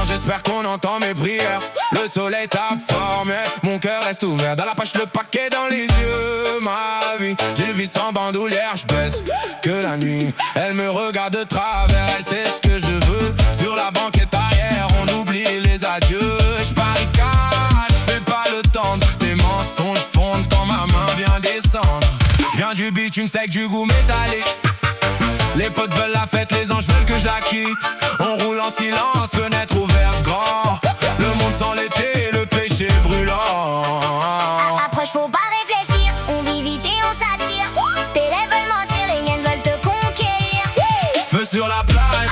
J'espère qu'on entend mes prières. Le soleil tape fort mais mon cœur reste ouvert. Dans la poche le paquet dans les yeux. Ma vie, j'ai vis sans bandoulière. Je baisse que la nuit. Elle me regarde de travers. Elle sait ce que je veux. Sur la banquette arrière on oublie les adieux. Je barricade, je fais pas le tendre. Des mensonges fondent quand ma main vient descendre. Vient du bitume sec, du goût métallique. Les potes veulent la fête, les anges veulent que je la quitte. On roule en silence, fenêtre ouverte grand. Le monde sans l'été, le péché brûlant. Approche, faut pas réfléchir. On vit vite et on s'attire. Tes lèvres veulent mentir, les miennes veulent te conquérir. Feu sur la plage,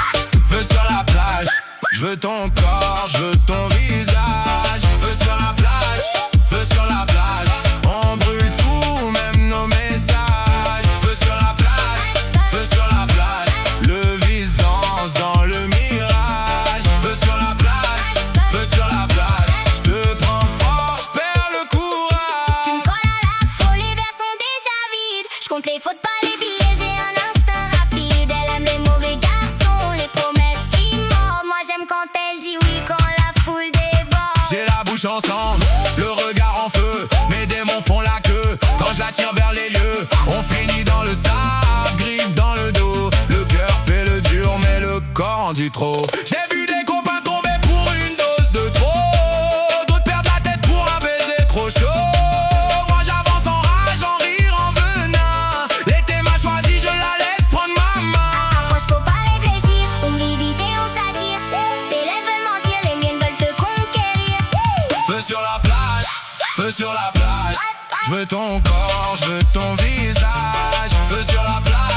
feu sur la plage. Je veux ton corps, je veux ton visage. Feu sur la plage, feu sur la plage. On brûle tout, même nos messages. Feu sur la plage, feu sur la plage. Le vice danse dans le mirage. Feu sur la plage, feu sur la plage. Je te prends fort, je perds le Tu courage. me colles à la peau, les verres sont déjà vides. Je compte les fautes, pas les billets, j'ai un instinct rapide. Elle aime les mauvais garçons, les promesses qui mordent. Moi j'aime quand elle dit oui, quand la foule déborde. J'ai la bouche ensemble, le regard en feu. Mes démons font la queue quand je la tire vers les lieux. On finit dans le sable, griffe dans le dos. Le cœur fait le dur mais le corps en dit trop. J'ai vu des copains tomber pour une dose de trop. D'autres perdre la tête pour un baiser trop chaud. Moi j'avance en rage, en rire, en venin. L'été m'a choisi, je la laisse prendre ma main. Approche, faut pas réfléchir. On vit vite et on s'attire. Tes lèvres veulent mentir, les miennes veulent te conquérir. Feu sur la plage, feu sur la plage. Je veux ton corps, je veux ton visage. Feu sur la plage.